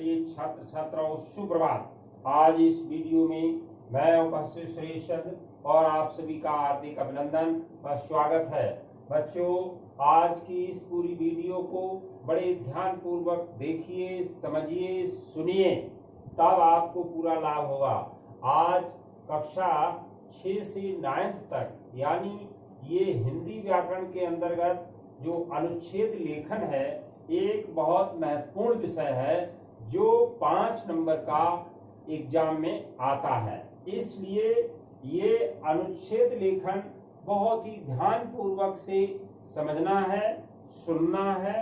प्रिय छात्र छात्राओं, सुप्रभात। आज इस वीडियो में मैं उपस्थित सुरेश चंद्र और आप सभी का हार्दिक अभिनंदन व स्वागत है। बच्चों, आज की इस पूरी वीडियो को बड़े ध्यान पूर्वक देखिए, समझिए, सुनिए, तब आपको पूरा लाभ होगा। आज कक्षा 6 से 9 तक यानी ये हिंदी व्याकरण के अंतर्गत जो अनुच्छेद लेखन है, एक बहुत महत्वपूर्ण विषय है जो 5 नंबर का एग्जाम में आता है। इसलिए ये अनुच्छेद लेखन बहुत ही ध्यान पूर्वक से समझना है, सुनना है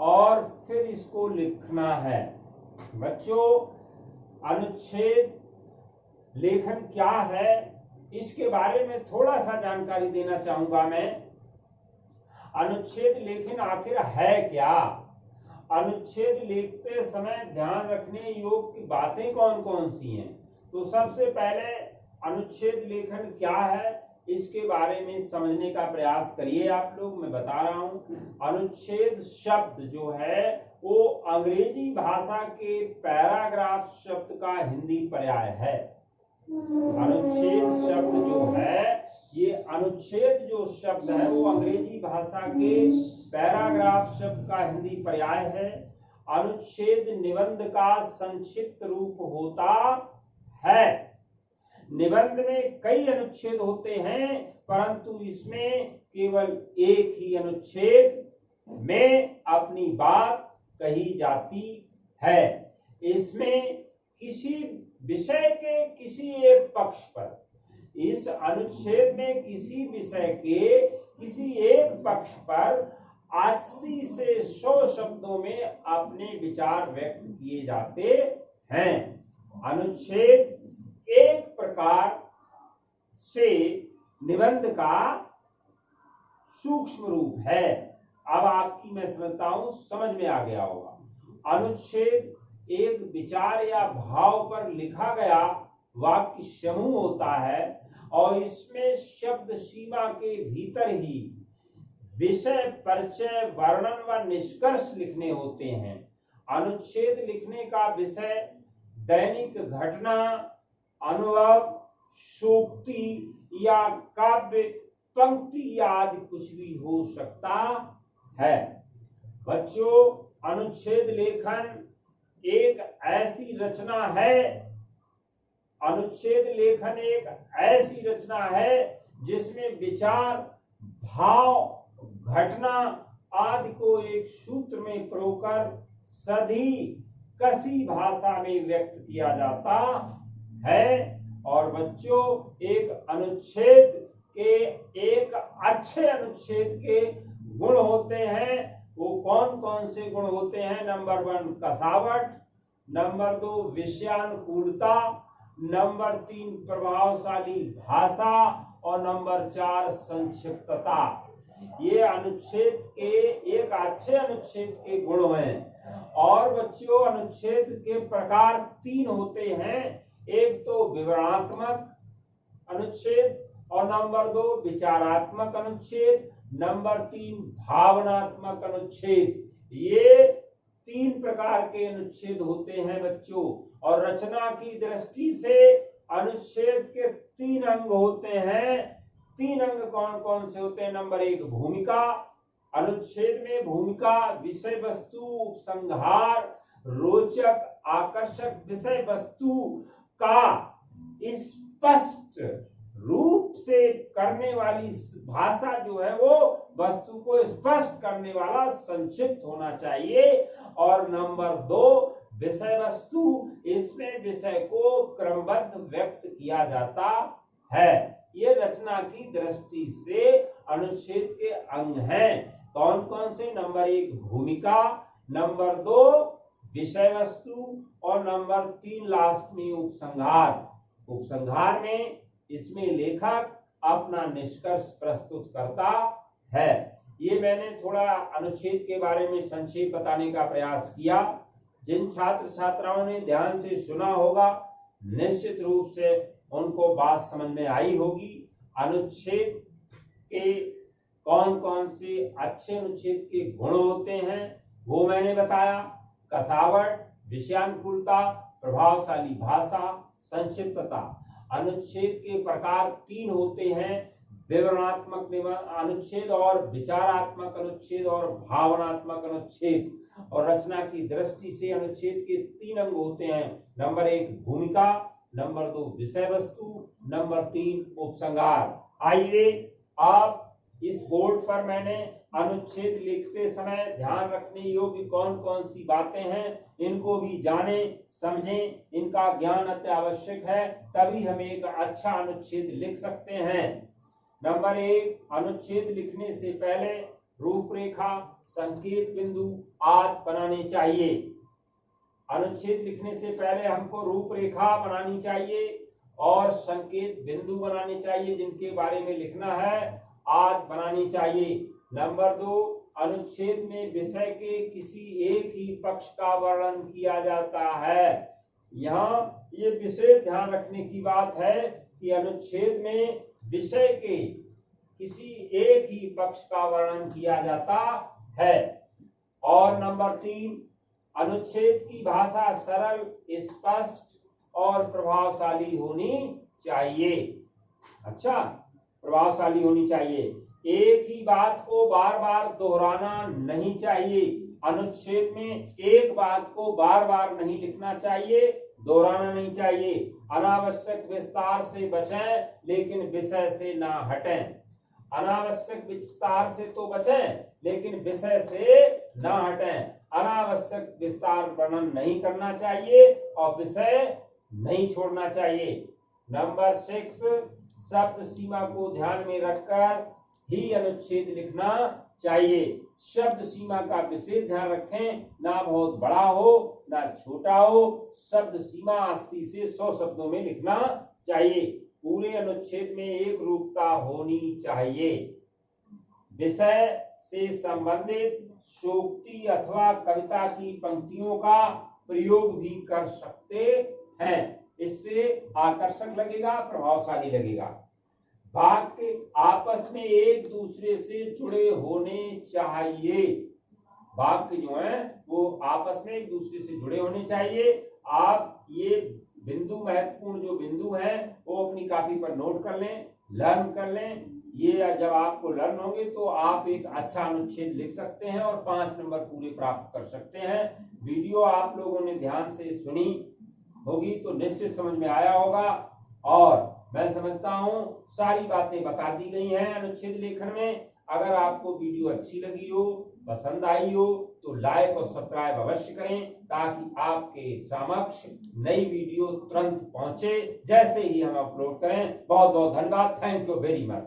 और फिर इसको लिखना है। बच्चों, अनुच्छेद लेखन क्या है, इसके बारे में थोड़ा सा जानकारी देना चाहूंगा मैं। अनुच्छेद लेखन आखिर है क्या? अनुच्छेद लिखते समय ध्यान रखने योग्य की बातें कौन कौन सी हैं? तो सबसे पहले अनुच्छेद लेखन क्या है, इसके बारे में समझने का प्रयास करिए आप लोग। मैं बता रहा हूं, अनुच्छेद शब्द जो है वो अंग्रेजी भाषा के पैराग्राफ शब्द का हिंदी पर्याय है। अनुच्छेद शब्द जो है, ये अनुच्छेद जो शब्द है वो अंग्रेजी भाषा के पैराग्राफ शब्द का हिंदी पर्याय है। अनुच्छेद निबंध का संक्षिप्त रूप होता है। निबंध में कई अनुच्छेद होते हैं, परंतु इसमें केवल एक ही अनुच्छेद में अपनी बात कही जाती है। इसमें किसी विषय के किसी एक पक्ष पर, इस अनुच्छेद में किसी विषय के किसी एक पक्ष पर 80 से 100 शब्दों में अपने विचार व्यक्त किए जाते हैं। अनुच्छेद एक प्रकार से निबंध का सूक्ष्म रूप है। अब आपकी मैं समझता हूं, समझ में आ गया होगा। अनुच्छेद एक विचार या भाव पर लिखा गया वाक्य समूह होता है और इसमें शब्द सीमा के भीतर ही विषय, परिचय, वर्णन व निष्कर्ष लिखने होते हैं। अनुच्छेद लिखने का विषय दैनिक घटना, अनुभव, सूक्ति या काव्य पंक्ति आदि कुछ भी हो सकता है। बच्चों, अनुच्छेद लेखन एक ऐसी रचना है, अनुच्छेद लेखन एक ऐसी रचना है जिसमें विचार, भाव, घटना आदि को एक सूत्र में परोकर सधी कसी भाषा में व्यक्त किया जाता है। और बच्चों, एक अनुच्छेद के, एक अच्छे अनुच्छेद के गुण होते हैं। वो कौन कौन से गुण होते हैं? नंबर 1 कसावट, नंबर 2 विषयानुकूलता, नंबर 3 प्रभावशाली भाषा और नंबर 4 संक्षिप्तता। ये अनुच्छेद के, एक अच्छे अनुच्छेद के गुण हैं। और बच्चों, अनुच्छेद के प्रकार 3 होते हैं। एक तो विवरणात्मक अनुच्छेद और नंबर 2 विचारात्मक अनुच्छेद, नंबर 3 भावनात्मक अनुच्छेद। ये 3 प्रकार के अनुच्छेद होते हैं बच्चों। और रचना की दृष्टि से अनुच्छेद के 3 अंग होते हैं। 3 अंग कौन कौन से होते हैं? नंबर 1 भूमिका। अनुच्छेद में भूमिका विषय वस्तु, उपसंहार, रोचक, आकर्षक विषय वस्तु का स्पष्ट रूप से करने वाली भाषा जो है वो वस्तु को स्पष्ट करने वाला संक्षिप्त होना चाहिए। और नंबर 2 विषय वस्तु, इसमें विषय को क्रमबद्ध व्यक्त किया जाता है। ये रचना की दृष्टि से अनुच्छेद के अंग हैं। कौन कौन से? नंबर 1 भूमिका, नंबर 2 विषय वस्तु और नंबर 3 लास्ट में उपसंहार। उपसंहार में इसमें लेखक अपना निष्कर्ष प्रस्तुत करता है। ये मैंने थोड़ा अनुच्छेद के बारे में संक्षेप बताने का प्रयास किया। जिन छात्र छात्राओं ने ध्यान से सुना होगा, निश्चित रूप से उनको बात समझ में आई होगी। अनुच्छेद के कौन कौन से अच्छे अनुच्छेद के गुण होते हैं वो मैंने बताया। कसावट, विषयानुकूलता, प्रभावशाली भाषा, संक्षिप्तता। अनुच्छेद के प्रकार 3 होते हैं, विवरणात्मक अनुच्छेद और विचारात्मक अनुच्छेद और भावनात्मक अनुच्छेद। और रचना की दृष्टि से अनुच्छेद के 3 अंग होते हैं। नंबर 1 भूमिका, नंबर 2 विषय वस्तु, नंबर 3 उपसंहार। आइए आप इस बोर्ड पर मैंने अनुच्छेद लिखते समय ध्यान रखने योग्य कौन कौन सी बातें हैं इनको भी जानें, समझें। इनका ज्ञान अत्यावश्यक है, तभी हम एक अच्छा अनुच्छेद लिख सकते हैं। नंबर 1, अनुच्छेद लिखने से पहले रूपरेखा, संकेत बिंदु आदि बनाने चाहिए। अनुच्छेद लिखने से पहले हमको रूपरेखा बनानी चाहिए और संकेत बिंदु बनाने चाहिए जिनके बारे में लिखना है, आदि बनानी चाहिए। नंबर 2, अनुच्छेद में विषय के किसी एक ही पक्ष का वर्णन किया जाता है। यहाँ ये विशेष ध्यान रखने की बात है कि अनुच्छेद में विषय के किसी एक ही पक्ष का वर्णन किया जाता है। और नंबर 3, अनुच्छेद की भाषा सरल, स्पष्ट और प्रभावशाली होनी चाहिए। अच्छा, प्रभावशाली होनी चाहिए। एक ही बात को बार बार दोहराना नहीं चाहिए। अनुच्छेद में एक बात को बार बार नहीं लिखना चाहिए, दोहराना नहीं चाहिए। अनावश्यक विस्तार से बचें, लेकिन विषय से ना हटें। अनावश्यक विस्तार से तो बचें, लेकिन विषय से ना हटें। अनावश्यक विस्तार वर्णन नहीं करना चाहिए और विषय नहीं छोड़ना चाहिए। नंबर 6, शब्द सीमा को ध्यान में रखकर ही अनुच्छेद लिखना चाहिए। शब्द सीमा का विशेष ध्यान रखें, ना बहुत बड़ा हो ना छोटा हो। शब्द सीमा 80 से 100 शब्दों में लिखना चाहिए। पूरे अनुच्छेद में एक रूपता होनी चाहिए। विषय से संबंधित शोक्ति अथवा कविता की पंक्तियों का प्रयोग भी कर सकते हैं। इससे आकर्षक लगेगा, प्रभावशाली लगेगा। वाक्य आपस में एक दूसरे से जुड़े होने चाहिए। वाक्य जो है वो आपस में एक दूसरे से जुड़े होने चाहिए। आप ये बिंदु, महत्वपूर्ण जो बिंदु है वो अपनी कॉपी पर नोट कर लें, लर्न कर लें। ये जब आपको लर्न होंगे तो आप एक अच्छा अनुच्छेद लिख सकते हैं और 5 नंबर पूरे प्राप्त कर सकते हैं। वीडियो आप लोगों ने ध्यान से सुनी होगी तो निश्चित समझ में आया होगा और मैं समझता हूं सारी बातें बता दी गई हैं अनुच्छेद लेखन में। अगर आपको वीडियो अच्छी लगी हो, पसंद आई हो तो लाइक और सब्सक्राइब अवश्य करें ताकि आपके समक्ष नई वीडियो तुरंत पहुंचे जैसे ही हम अपलोड करें। बहुत बहुत धन्यवाद। Thank you very much.